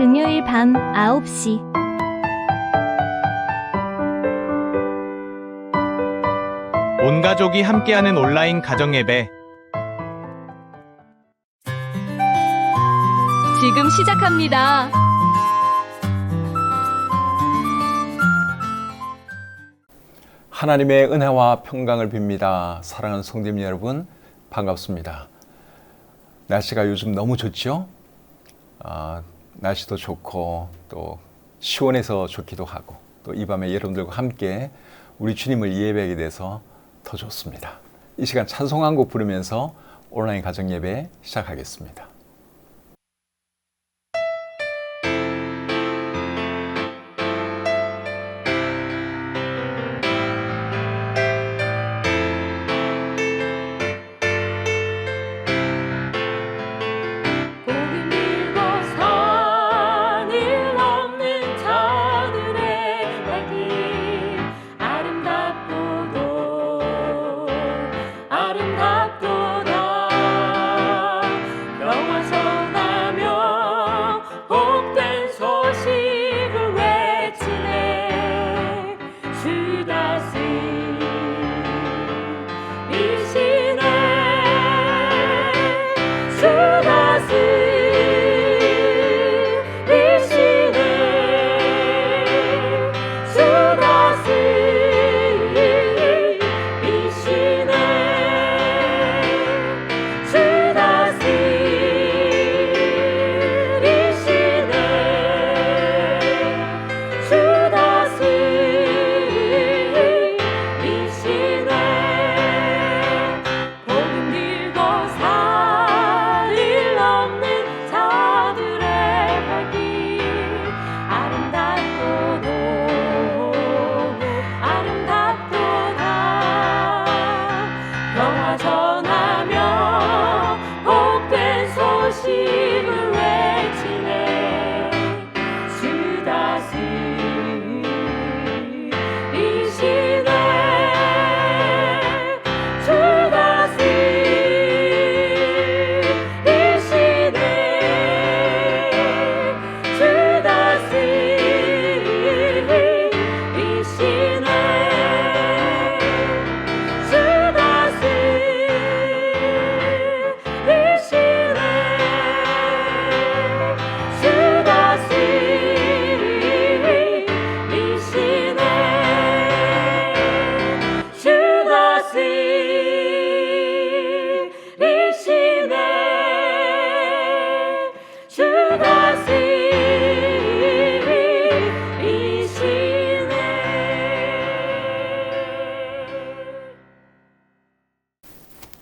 금요일 밤 9시 온 가족이 함께하는 온라인 가정예배. 지금 시작합니다. 하나님의 은혜와 평강을 빕니다. 사랑하는 성도님 여러분, 반갑습니다. 날씨가 요즘 너무 좋죠? 날씨도 좋고 또 시원해서 좋기도 하고 또 이 밤에 여러분들과 함께 우리 주님을 예배하게 돼서 더 좋습니다. 이 시간 찬송 한 곡 부르면서 온라인 가정 예배 시작하겠습니다.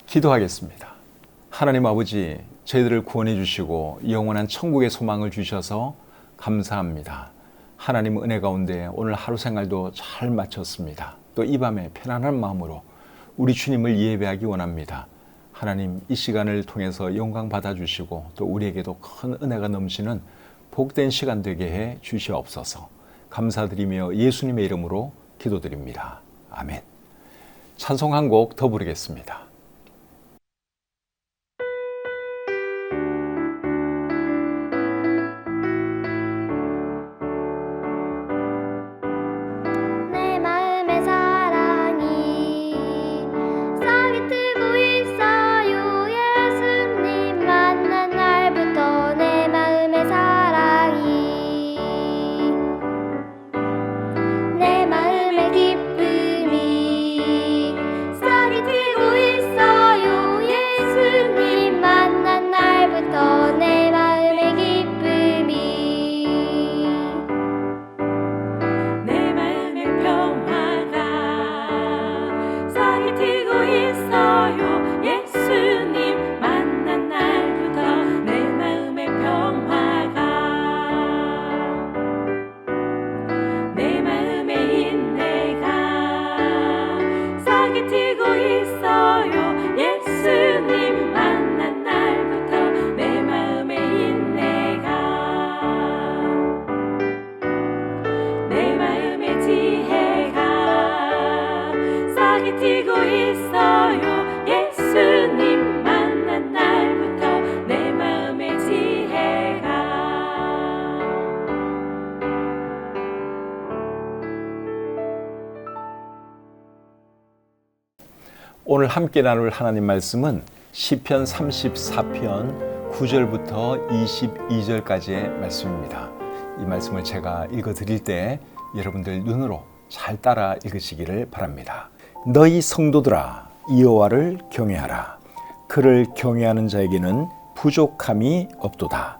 기도하겠습니다. 하나님 아버지, 저희들을 구원해 주시고 영원한 천국의 소망을 주셔서 감사합니다. 하나님 은혜 가운데 오늘 하루 생활도 잘 마쳤습니다. 또 이 밤에 편안한 마음으로 우리 주님을 예배하기 원합니다. 하나님, 이 시간을 통해서 영광 받아주시고 또 우리에게도 큰 은혜가 넘치는 복된 시간 되게 해 주시옵소서. 감사드리며 예수님의 이름으로 기도드립니다. 아멘. 찬송 한 곡 더 부르겠습니다. 내 마음의 기쁨이 싹이 트고 있어. 오늘 함께 나눌 하나님 말씀은 시편 34편 9절부터 22절까지의 말씀입니다. 이 말씀을 제가 읽어드릴 때 여러분들 눈으로 잘 따라 읽으시기를 바랍니다. 너희 성도들아 여호와를 경외하라. 그를 경외하는 자에게는 부족함이 없도다.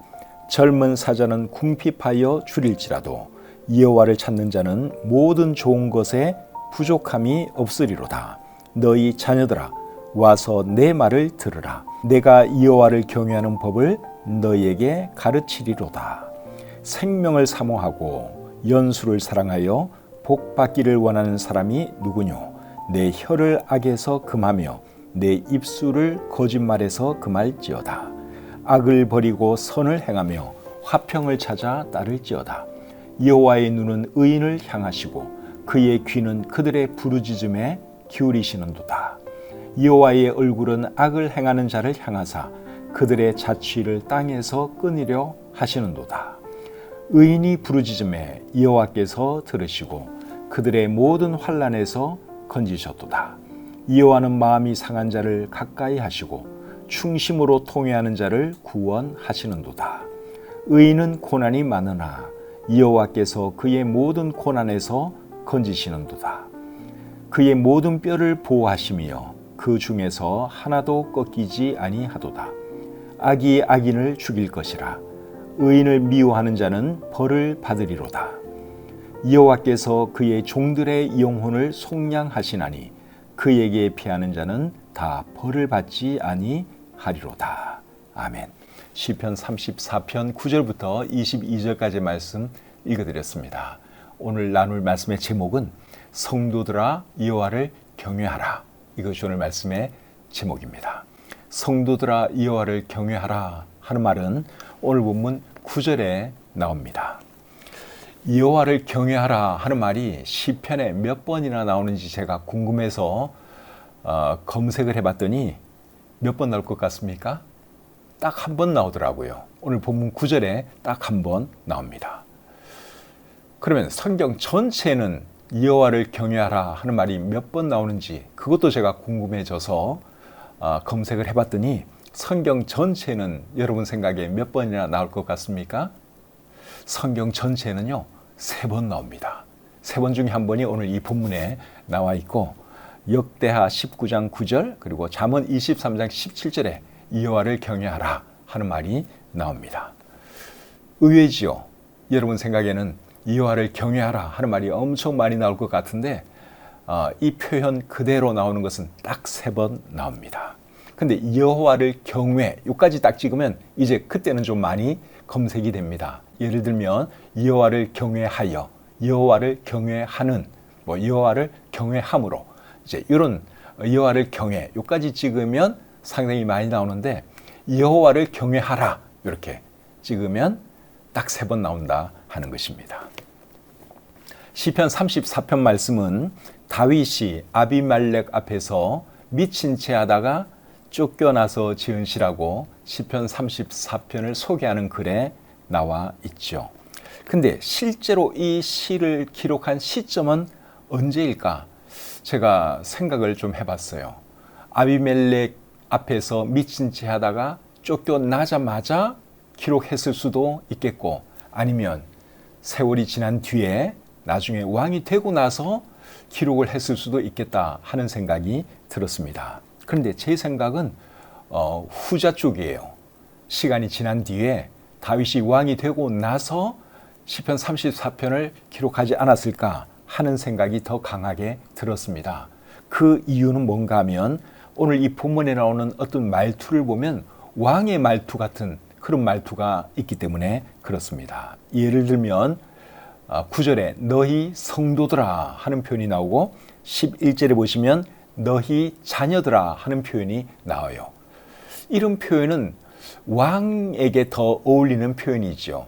젊은 사자는 궁핍하여 줄일지라도 여호와를 찾는 자는 모든 좋은 것에 부족함이 없으리로다. 너희 자녀들아 와서 내 말을 들으라. 내가 여호와를 경외하는 법을 너희에게 가르치리로다. 생명을 사모하고 연수를 사랑하여 복 받기를 원하는 사람이 누구뇨? 내 혀를 악에서 금하며 내 입술을 거짓말에서 금할지어다. 악을 버리고 선을 행하며 화평을 찾아 따를지어다. 여호와의 눈은 의인을 향하시고 그의 귀는 그들의 부르짖음에 기울이시는도다. 여호와의 얼굴은 악을 행하는 자를 향하사 그들의 자취를 땅에서 끊으려 하시는도다. 의인이 부르짖음에 여호와께서 들으시고 그들의 모든 환난에서 건지셨도다. 여호와는 마음이 상한 자를 가까이 하시고 충심으로 통회하는 자를 구원하시는도다. 의인은 고난이 많으나 여호와께서 그의 모든 고난에서 건지시는도다. 그의 모든 뼈를 보호하시며 그 중에서 하나도 꺾이지 아니하도다. 악이 악인을 죽일 것이라. 의인을 미워하는 자는 벌을 받으리로다. 여호와께서 그의 종들의 영혼을 속량하시나니 그에게 피하는 자는 다 벌을 받지 아니하리로다. 아멘. 시편 34편 9절부터 22절까지 말씀 읽어드렸습니다. 오늘 나눌 말씀의 제목은 성도들아 여호와를 경외하라. 이것이 오늘 말씀의 제목입니다. 성도들아 여호와를 경외하라 하는 말은 오늘 본문 9절에 나옵니다. 여호와를 경외하라 하는 말이 시편에 몇 번이나 나오는지 제가 궁금해서 검색을 해봤더니 몇 번 나올 것 같습니까? 딱 한 번 나오더라고요. 오늘 본문 9절에 딱 한 번 나옵니다. 그러면 성경 전체는 여호와를 경외하라 하는 말이 몇 번 나오는지 그것도 제가 궁금해져서 검색을 해봤더니 성경 전체는 여러분 생각에 몇 번이나 나올 것 같습니까? 성경 전체는요 3번 나옵니다. 3번 중에 한 번이 오늘 이 본문에 나와 있고 역대하 19장 9절 그리고 잠언 23장 17절에 여호와를 경외하라 하는 말이 나옵니다. 의외지요. 여러분 생각에는 여호와를 경외하라 하는 말이 엄청 많이 나올 것 같은데 이 표현 그대로 나오는 것은 딱 3번 나옵니다. 근데 여호와를 경외 여기까지 딱 찍으면 이제 그때는 좀 많이 검색이 됩니다. 예를 들면 여호와를 경외하여, 여호와를 경외하는, 여호와를 경외함으로 이제 이런 여호와를 경외 여기까지 찍으면 상당히 많이 나오는데 여호와를 경외하라 이렇게 찍으면 딱 3번 나온다 하는 것입니다. 시편 34편 말씀은 다윗이 아비멜렉 앞에서 미친 채 하다가 쫓겨나서 지은 시라고 시편 34편을 소개하는 글에 나와 있죠. 근데 실제로 이 시를 기록한 시점은 언제일까? 제가 생각을 좀 해봤어요. 아비멜렉 앞에서 미친 채 하다가 쫓겨나자마자 기록했을 수도 있겠고 아니면 세월이 지난 뒤에 나중에 왕이 되고 나서 기록을 했을 수도 있겠다 하는 생각이 들었습니다. 그런데 제 생각은 후자 쪽이에요. 시간이 지난 뒤에 다윗이 왕이 되고 나서 시편 34편을 기록하지 않았을까 하는 생각이 더 강하게 들었습니다. 그 이유는 뭔가 하면 오늘 이 본문에 나오는 어떤 말투를 보면 왕의 말투 같은 그런 말투가 있기 때문에 그렇습니다. 예를 들면 9절에 너희 성도들아 하는 표현이 나오고 11절에 보시면 너희 자녀들아 하는 표현이 나와요. 이런 표현은 왕에게 더 어울리는 표현이죠.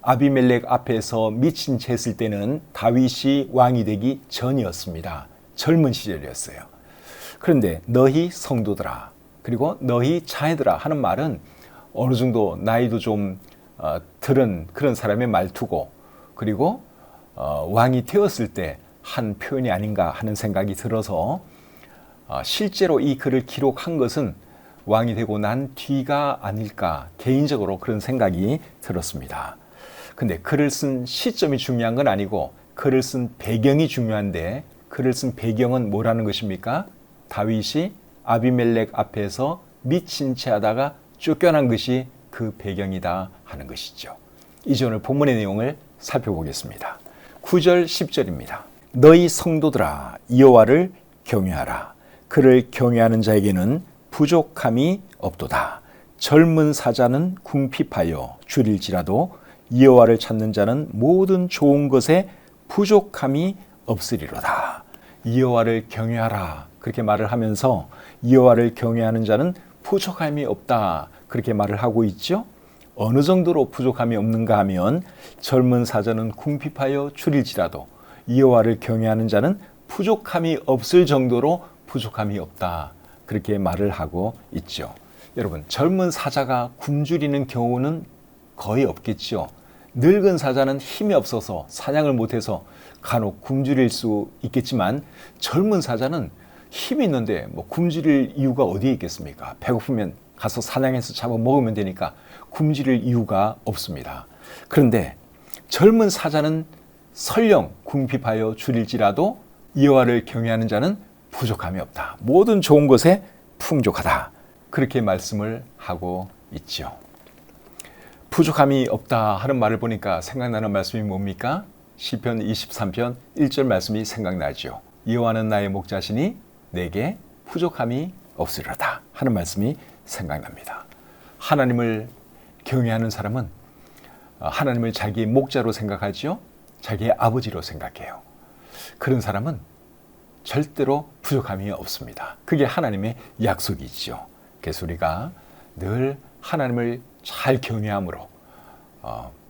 아비멜렉 앞에서 미친 채 했을 때는 다윗이 왕이 되기 전이었습니다. 젊은 시절이었어요. 그런데 너희 성도들아 그리고 너희 자녀들아 하는 말은 어느 정도 나이도 좀 들은 그런 사람의 말투고 그리고 왕이 되었을 때 한 표현이 아닌가 하는 생각이 들어서 실제로 이 글을 기록한 것은 왕이 되고 난 뒤가 아닐까 개인적으로 그런 생각이 들었습니다. 근데 글을 쓴 시점이 중요한 건 아니고 글을 쓴 배경이 중요한데 글을 쓴 배경은 뭐라는 것입니까? 다윗이 아비멜렉 앞에서 미친 채 하다가 쫓겨난 것이 그 배경이다 하는 것이죠. 이제 오늘 본문의 내용을 살펴보겠습니다. 9절 10절입니다. 너희 성도들아 여호와를 경외하라. 그를 경외하는 자에게는 부족함이 없도다. 젊은 사자는 궁핍하여 줄일지라도 여호와를 찾는 자는 모든 좋은 것에 부족함이 없으리로다. 여호와를 경외하라 그렇게 말을 하면서 여호와를 경외하는 자는 부족함이 없다 그렇게 말을 하고 있죠. 어느 정도로 부족함이 없는가 하면 젊은 사자는 궁핍하여 줄일지라도 여호와를 경외하는 자는 부족함이 없을 정도로 부족함이 없다 그렇게 말을 하고 있죠. 여러분, 젊은 사자가 굶주리는 경우는 거의 없겠죠. 늙은 사자는 힘이 없어서 사냥을 못해서 간혹 굶주릴 수 있겠지만 젊은 사자는 힘이 있는데 뭐 굶주릴 이유가 어디에 있겠습니까? 배고프면 가서 사냥해서 잡아 먹으면 되니까 굶주릴 이유가 없습니다. 그런데 젊은 사자는 설령 궁핍하여 줄일지라도 여호와를 경외하는 자는 부족함이 없다. 모든 좋은 것에 풍족하다. 그렇게 말씀을 하고 있죠. 부족함이 없다 하는 말을 보니까 생각나는 말씀이 뭡니까? 시편 23편 1절 말씀이 생각나죠. 여호와는 나의 목자시니 내게 부족함이 없으리로다 하는 말씀이 생각납니다. 하나님을 경외하는 사람은 하나님을 자기의 목자로 생각하지요. 자기의 아버지로 생각해요. 그런 사람은 절대로 부족함이 없습니다. 그게 하나님의 약속이죠. 그래서 우리가 늘 하나님을 잘 경외함으로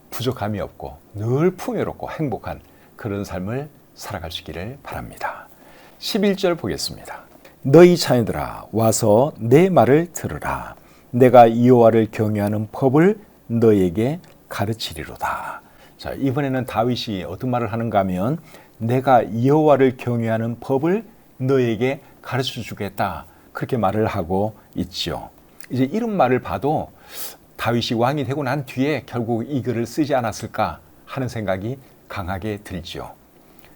부족함이 없고 늘 풍요롭고 행복한 그런 삶을 살아가시기를 바랍니다. 11절 보겠습니다. 너희 자녀들아 와서 내 말을 들으라. 내가 여호와를 경외하는 법을 너에게 가르치리로다. 자, 이번에는 다윗이 어떤 말을 하는가 하면 내가 여호와를 경외하는 법을 너에게 가르쳐 주겠다. 그렇게 말을 하고 있죠. 이제 이런 말을 봐도 다윗이 왕이 되고 난 뒤에 결국 이 글을 쓰지 않았을까 하는 생각이 강하게 들죠.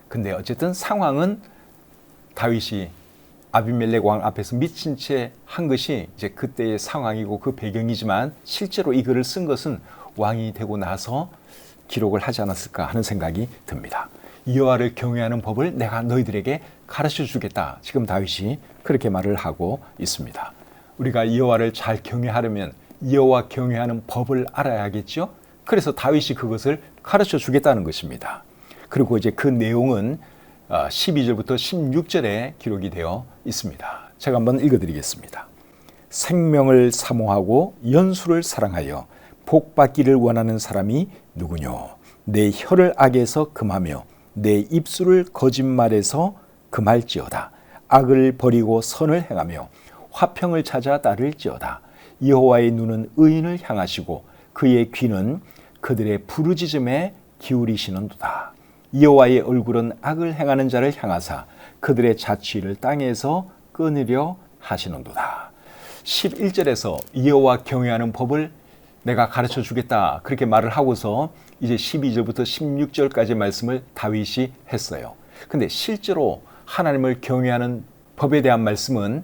근데 어쨌든 상황은 다윗이 아비멜렉 왕 앞에서 미친 채 한 것이 이제 그때의 상황이고 그 배경이지만 실제로 이 글을 쓴 것은 왕이 되고 나서 기록을 하지 않았을까 하는 생각이 듭니다. 여호와를 경외하는 법을 내가 너희들에게 가르쳐 주겠다. 지금 다윗이 그렇게 말을 하고 있습니다. 우리가 여호와를 잘 경외하려면 여호와 경외하는 법을 알아야겠죠. 그래서 다윗이 그것을 가르쳐 주겠다는 것입니다. 그리고 이제 그 내용은 12절부터 16절에 기록이 되어 있습니다. 제가 한번 읽어드리겠습니다. 생명을 사모하고 연수를 사랑하여 복받기를 원하는 사람이 누구뇨? 내 혀를 악에서 금하며 내 입술을 거짓말에서 금할지어다. 악을 버리고 선을 행하며 화평을 찾아 따를지어다. 여호와의 눈은 의인을 향하시고 그의 귀는 그들의 부르짖음에 기울이시는도다. 여호와의 얼굴은 악을 행하는 자를 향하사 그들의 자취를 땅에서 끊으려 하시는도다. 11절에서 여호와 경외하는 법을 내가 가르쳐 주겠다 그렇게 말을 하고서 이제 12절부터 16절까지 말씀을 다윗이 했어요. 근데 실제로 하나님을 경외하는 법에 대한 말씀은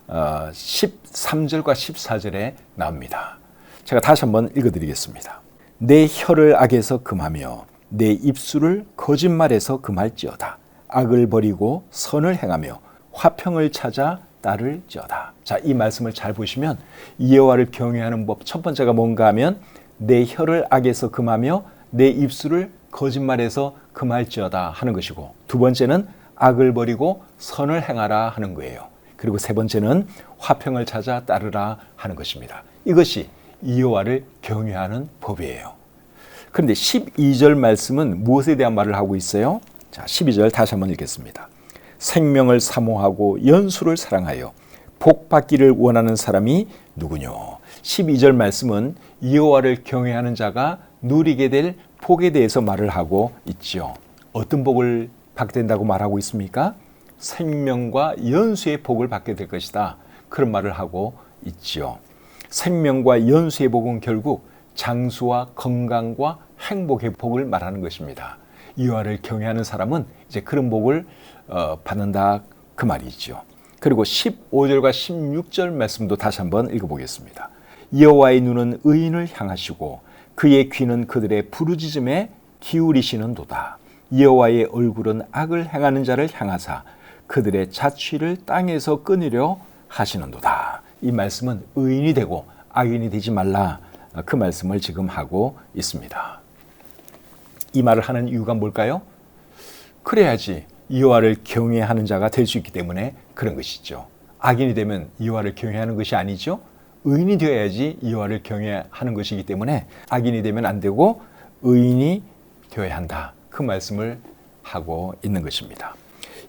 13절과 14절에 나옵니다. 제가 다시 한번 읽어드리겠습니다. 내 혀를 악에서 금하며 내 입술을 거짓말에서 금할지어다. 악을 버리고 선을 행하며 화평을 찾아 따를지어다. 자, 이 말씀을 잘 보시면 여호와를 경외하는 법 첫 번째가 뭔가 하면 내 혀를 악에서 금하며 내 입술을 거짓말에서 금할지어다 하는 것이고, 두 번째는 악을 버리고 선을 행하라 하는 거예요. 그리고 세 번째는 화평을 찾아 따르라 하는 것입니다. 이것이 여호와를 경외하는 법이에요. 그런데 12절 말씀은 무엇에 대한 말을 하고 있어요? 자, 12절 다시 한번 읽겠습니다. 생명을 사모하고 연수를 사랑하여 복받기를 원하는 사람이 누구뇨? 12절 말씀은 여호와를 경외하는 자가 누리게 될 복에 대해서 말을 하고 있죠. 어떤 복을 받게 된다고 말하고 있습니까? 생명과 연수의 복을 받게 될 것이다. 그런 말을 하고 있지요. 생명과 연수의 복은 결국 장수와 건강과 행복의 복을 말하는 것입니다. 여호와를 경외하는 사람은 이제 그런 복을 받는다 그 말이죠. 그리고 15절과 16절 말씀도 다시 한번 읽어보겠습니다. 여호와의 눈은 의인을 향하시고 그의 귀는 그들의 부르짖음에 기울이시는도다. 여호와의 얼굴은 악을 행하는 자를 향하사 그들의 자취를 땅에서 끊으려 하시는도다. 이 말씀은 의인이 되고 악인이 되지 말라, 그 말씀을 지금 하고 있습니다. 이 말을 하는 이유가 뭘까요? 그래야지 여호와를 경외하는 자가 될 수 있기 때문에 그런 것이죠. 악인이 되면 여호와를 경외하는 것이 아니죠. 의인이 되어야지 여호와를 경외하는 것이기 때문에 악인이 되면 안 되고 의인이 되어야 한다. 그 말씀을 하고 있는 것입니다.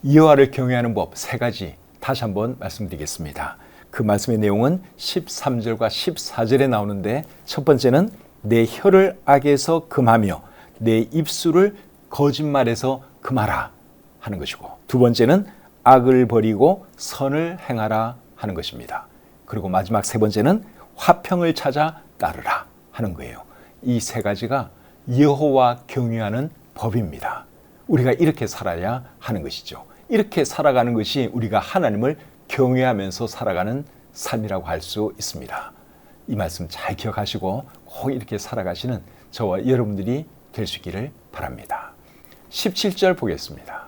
여호와를 경외하는 법 세 가지 다시 한번 말씀드리겠습니다. 그 말씀의 내용은 13절과 14절에 나오는데, 첫 번째는 내 혀를 악에서 금하며 내 입술을 거짓말에서 금하라 하는 것이고, 두 번째는 악을 버리고 선을 행하라 하는 것입니다. 그리고 마지막 세 번째는 화평을 찾아 따르라 하는 거예요. 이 세 가지가 여호와 경외하는 법입니다. 우리가 이렇게 살아야 하는 것이죠. 이렇게 살아가는 것이 우리가 하나님을 경외하면서 살아가는 삶이라고 할 수 있습니다. 이 말씀 잘 기억하시고 꼭 이렇게 살아가시는 저와 여러분들이 될 수 있기를 바랍니다. 17절 보겠습니다.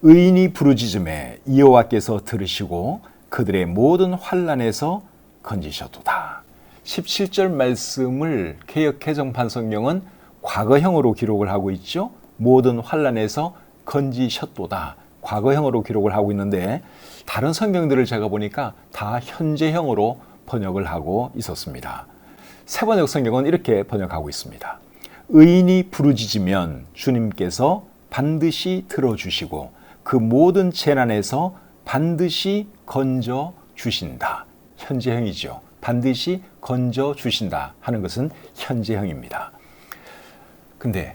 의인이 부르짖음에 여호와께서 들으시고 그들의 모든 환난에서 건지셨도다. 17절 말씀을 개역개정판 성경은 과거형으로 기록을 하고 있죠. 모든 환난에서 건지셨도다. 과거형으로 기록을 하고 있는데, 다른 성경들을 제가 보니까 다 현재형으로 번역을 하고 있었습니다. 새번역 성경은 이렇게 번역하고 있습니다. 의인이 부르짖으면 주님께서 반드시 들어주시고 그 모든 재난에서 반드시 건져 주신다. 현재형이죠. 반드시 건져 주신다 하는 것은 현재형입니다. 근데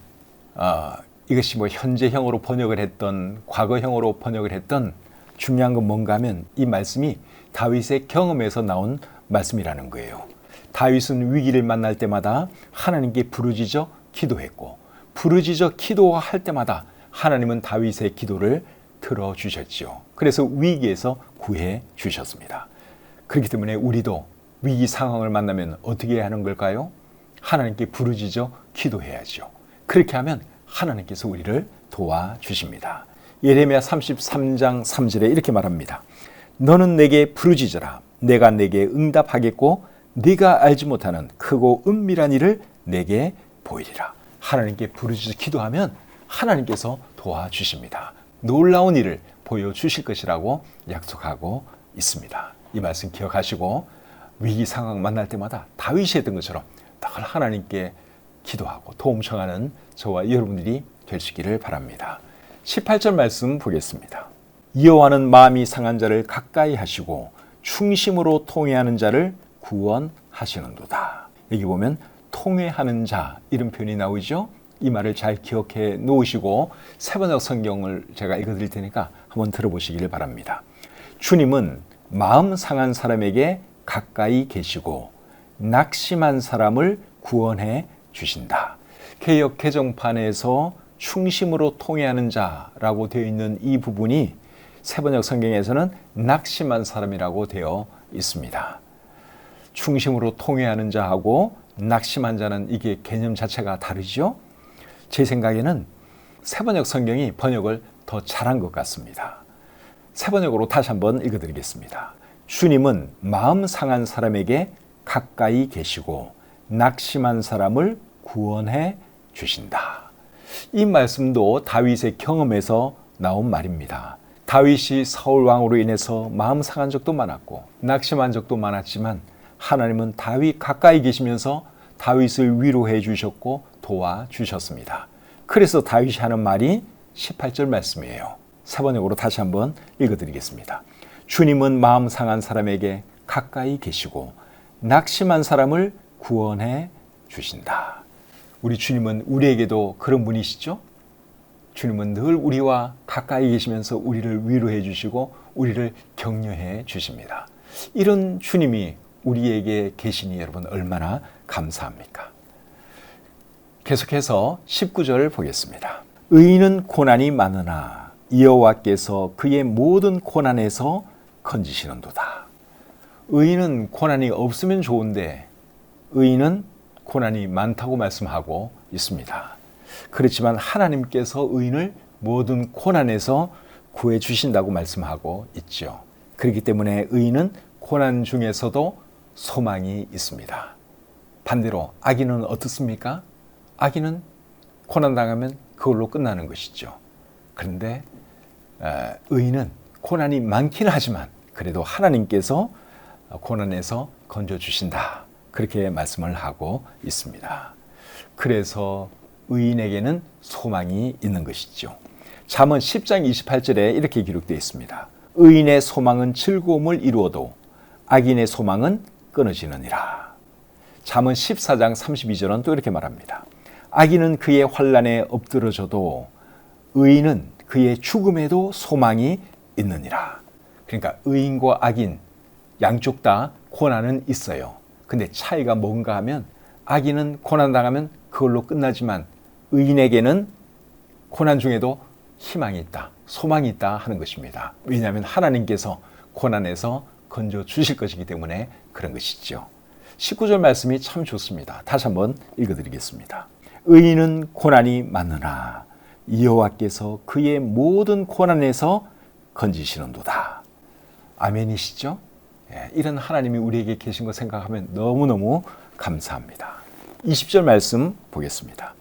이것이 뭐 현재형으로 번역을 했던 과거형으로 번역을 했던 중요한 건 뭔가 하면 이 말씀이 다윗의 경험에서 나온 말씀이라는 거예요. 다윗은 위기를 만날 때마다 하나님께 부르짖어 기도했고, 부르짖어 기도할 때마다 하나님은 다윗의 기도를 들어주셨죠. 그래서 위기에서 구해 주셨습니다. 그렇기 때문에 우리도 위기 상황을 만나면 어떻게 해야 하는 걸까요? 하나님께 부르짖어 기도해야죠. 그렇게 하면 하나님께서 우리를 도와주십니다. 예레미야 33장 3절에 이렇게 말합니다. 너는 내게 부르짖어라. 내가 내게 응답하겠고 네가 알지 못하는 크고 은밀한 일을 내게 보이리라. 하나님께 부르짖어 기도하면 하나님께서 도와주십니다. 놀라운 일을 보여주실 것이라고 약속하고 있습니다. 이 말씀 기억하시고 위기 상황 만날 때마다 다윗이 했던 것처럼 늘 하나님께 기도하고 도움 청하는 저와 여러분들이 될 수 있기를 바랍니다. 18절 말씀 보겠습니다. 여호와는 마음이 상한 자를 가까이 하시고 충심으로 통회하는 자를 구원하시는도다. 여기 보면 통회하는 자 이런 표현이 나오죠. 이 말을 잘 기억해 놓으시고 새번역 성경을 제가 읽어드릴 테니까 한번 들어보시기를 바랍니다. 주님은 마음 상한 사람에게 가까이 계시고 낙심한 사람을 구원해 주신다. 개역 개정판에서 충심으로 통회하는 자라고 되어 있는 이 부분이 새번역 성경에서는 낙심한 사람이라고 되어 있습니다. 충심으로 통회하는 자하고 낙심한 자는 이게 개념 자체가 다르죠. 제 생각에는 새번역 성경이 번역을 더 잘한 것 같습니다. 새번역으로 다시 한번 읽어드리겠습니다. 주님은 마음 상한 사람에게 가까이 계시고 낙심한 사람을 구원해 주신다. 이 말씀도 다윗의 경험에서 나온 말입니다. 다윗이 사울 왕으로 인해서 마음 상한 적도 많았고 낙심한 적도 많았지만 하나님은 다윗 가까이 계시면서 다윗을 위로해 주셨고 도와주셨습니다. 그래서 다윗이 하는 말이 18절 말씀이에요. 새번역으로 다시 한번 읽어드리겠습니다. 주님은 마음 상한 사람에게 가까이 계시고 낙심한 사람을 구원해 주신다. 우리 주님은 우리에게도 그런 분이시죠? 주님은 늘 우리와 가까이 계시면서 우리를 위로해 주시고 우리를 격려해 주십니다. 이런 주님이 우리에게 계시니 여러분 얼마나 감사합니까? 계속해서 19절 보겠습니다. 의인은 고난이 많으나 여호와께서 그의 모든 고난에서 건지시는도다. 의인은 고난이 없으면 좋은데 의인은 고난이 많다고 말씀하고 있습니다. 그렇지만 하나님께서 의인을 모든 고난에서 구해 주신다고 말씀하고 있죠. 그렇기 때문에 의인은 고난 중에서도 소망이 있습니다. 반대로 악인은 어떻습니까? 악인은 고난당하면 그걸로 끝나는 것이죠. 그런데 의인은 고난이 많긴 하지만 그래도 하나님께서 고난에서 건져주신다. 그렇게 말씀을 하고 있습니다. 그래서 의인에게는 소망이 있는 것이죠. 잠언 10장 28절에 이렇게 기록되어 있습니다. 의인의 소망은 즐거움을 이루어도 악인의 소망은 끊어지느니라. 잠언 14장 32절은 또 이렇게 말합니다. 악인은 그의 환난에 엎드러져도 의인은 그의 죽음에도 소망이 있느니라. 그러니까 의인과 악인 양쪽 다 고난은 있어요. 근데 차이가 뭔가 하면 악인은 고난당하면 그걸로 끝나지만 의인에게는 고난 중에도 희망이 있다, 소망이 있다 하는 것입니다. 왜냐하면 하나님께서 고난에서 건져 주실 것이기 때문에 그런 것이죠. 19절 말씀이 참 좋습니다. 다시 한번 읽어드리겠습니다. 의인은 고난이 많으나 여호와께서 그의 모든 고난에서 건지시는도다. 아멘이시죠? 이런 하나님이 우리에게 계신 것 생각하면 너무너무 감사합니다. 20절 말씀 보겠습니다.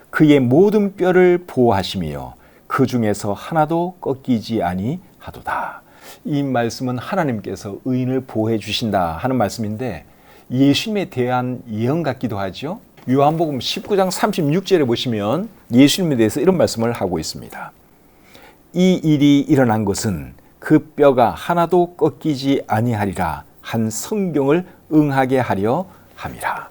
그의 모든 뼈를 보호하시며 그 중에서 하나도 꺾이지 아니하도다. 이 말씀은 하나님께서 의인을 보호해 주신다 하는 말씀인데 예수님에 대한 예언 같기도 하죠. 요한복음 19장 36절에 보시면 예수님에 대해서 이런 말씀을 하고 있습니다. 이 일이 일어난 것은 그 뼈가 하나도 꺾이지 아니하리라 한 성경을 응하게 하려 함이라.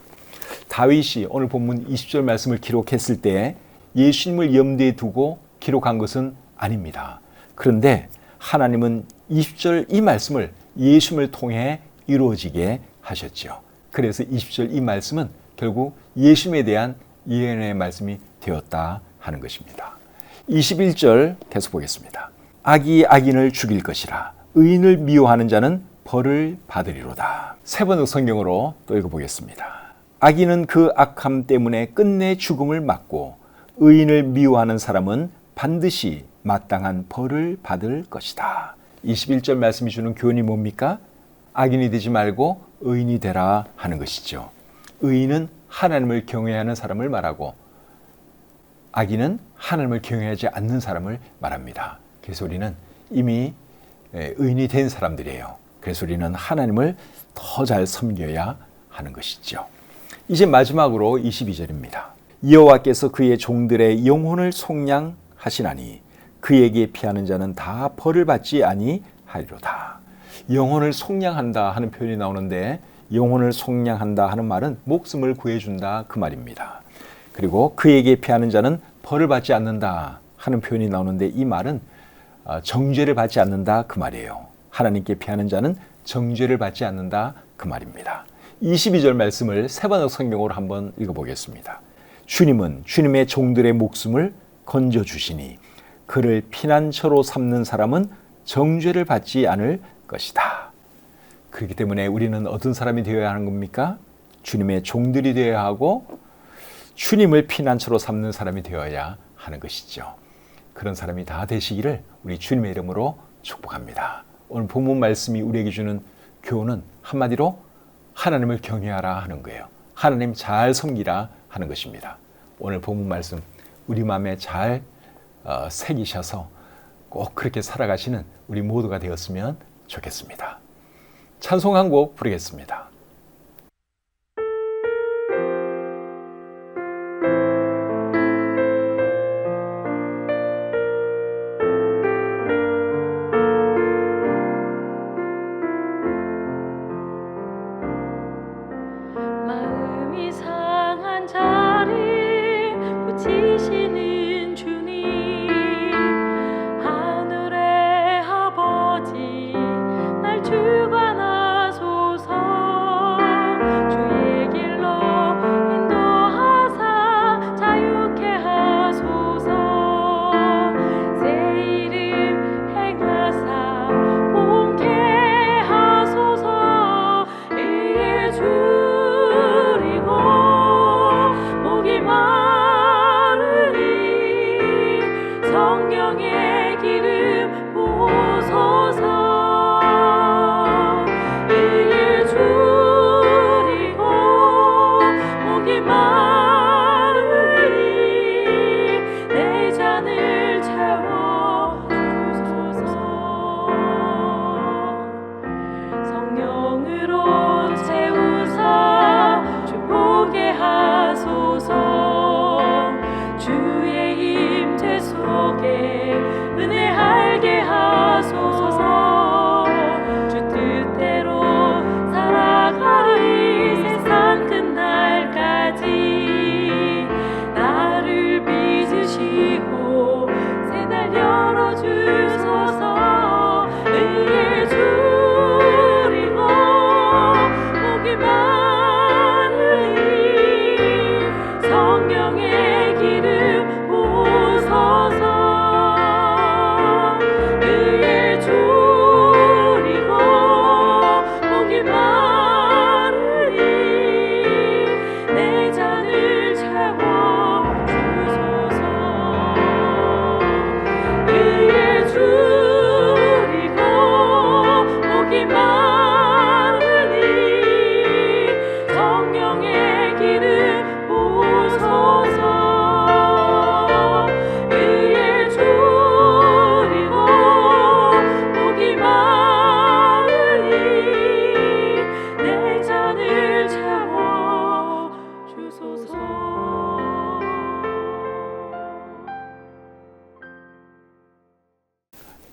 다윗이 오늘 본문 20절 말씀을 기록했을 때 예수님을 염두에 두고 기록한 것은 아닙니다. 그런데 하나님은 20절 이 말씀을 예수님을 통해 이루어지게 하셨죠. 그래서 20절 이 말씀은 결국 예수님에 대한 예언의 말씀이 되었다 하는 것입니다. 21절 계속 보겠습니다. 악이 악인을 죽일 것이라 의인을 미워하는 자는 벌을 받으리로다. 세 번역 성경으로 또 읽어보겠습니다. 악인은 그 악함 때문에 끝내 죽음을 맞고 의인을 미워하는 사람은 반드시 마땅한 벌을 받을 것이다. 21절 말씀이 주는 교훈이 뭡니까? 악인이 되지 말고 의인이 되라 하는 것이죠. 의인은 하나님을 경외하는 사람을 말하고 악인은 하나님을 경외하지 않는 사람을 말합니다. 그래서 우리는 이미 의인이 된 사람들이에요. 그래서 우리는 하나님을 더 잘 섬겨야 하는 것이죠. 이제 마지막으로 22절입니다. 여호와께서 그의 종들의 영혼을 속량하시나니 그에게 피하는 자는 다 벌을 받지 아니하리로다. 영혼을 속량한다 하는 표현이 나오는데 영혼을 속량한다 하는 말은 목숨을 구해준다 그 말입니다. 그리고 그에게 피하는 자는 벌을 받지 않는다 하는 표현이 나오는데 이 말은 정죄를 받지 않는다 그 말이에요. 하나님께 피하는 자는 정죄를 받지 않는다 그 말입니다. 22절 말씀을 세번역 성경으로 한번 읽어보겠습니다. 주님은 주님의 종들의 목숨을 건져주시니 그를 피난처로 삼는 사람은 정죄를 받지 않을 것이다. 그렇기 때문에 우리는 어떤 사람이 되어야 하는 겁니까? 주님의 종들이 되어야 하고 주님을 피난처로 삼는 사람이 되어야 하는 것이죠. 그런 사람이 다 되시기를 우리 주님의 이름으로 축복합니다. 오늘 본문 말씀이 우리에게 주는 교훈은 한마디로 하나님을 경외하라 하는 거예요. 하나님 잘 섬기라 하는 것입니다. 오늘 본문 말씀 우리 마음에 잘 새기셔서 꼭 그렇게 살아가시는 우리 모두가 되었으면 좋겠습니다. 찬송 한 곡 부르겠습니다. 마음이 상한 자리 고치시는 주님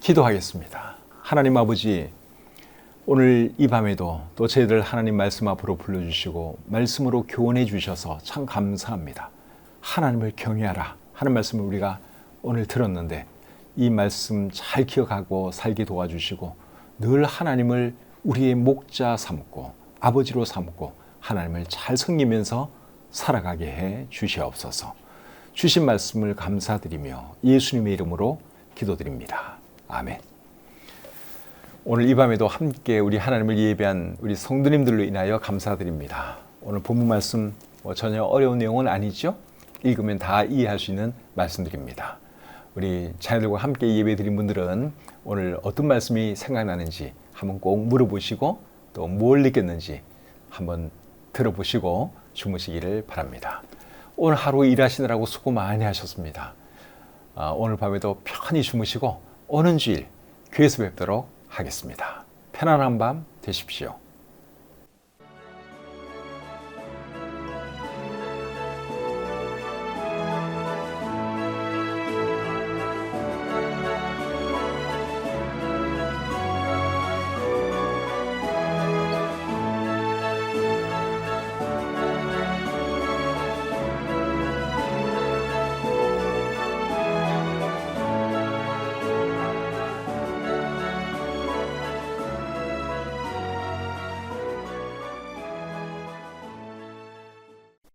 기도하겠습니다. 하나님 아버지, 오늘 이 밤에도 또 저희들 하나님 말씀 앞으로 불러주시고 말씀으로 교훈해 주셔서 참 감사합니다. 하나님을 경외하라 하는 말씀을 우리가 오늘 들었는데 이 말씀 잘 기억하고 살게 도와주시고 늘 하나님을 우리의 목자 삼고 아버지로 삼고 하나님을 잘 섬기면서 살아가게 해 주시옵소서. 주신 말씀을 감사드리며 예수님의 이름으로 기도드립니다. 아멘. 오늘 이 밤에도 함께 우리 하나님을 예배한 우리 성도님들로 인하여 감사드립니다. 오늘 본문 말씀 전혀 어려운 내용은 아니죠? 읽으면 다 이해할 수 있는 말씀드립니다. 우리 자녀들과 함께 예배드린 분들은 오늘 어떤 말씀이 생각나는지 한번 꼭 물어보시고 또 뭘 느꼈는지 한번 들어보시고 주무시기를 바랍니다. 오늘 하루 일하시느라고 수고 많이 하셨습니다. 오늘 밤에도 편히 주무시고 오는 주일 교회에서 뵙도록 하겠습니다. 편안한 밤 되십시오.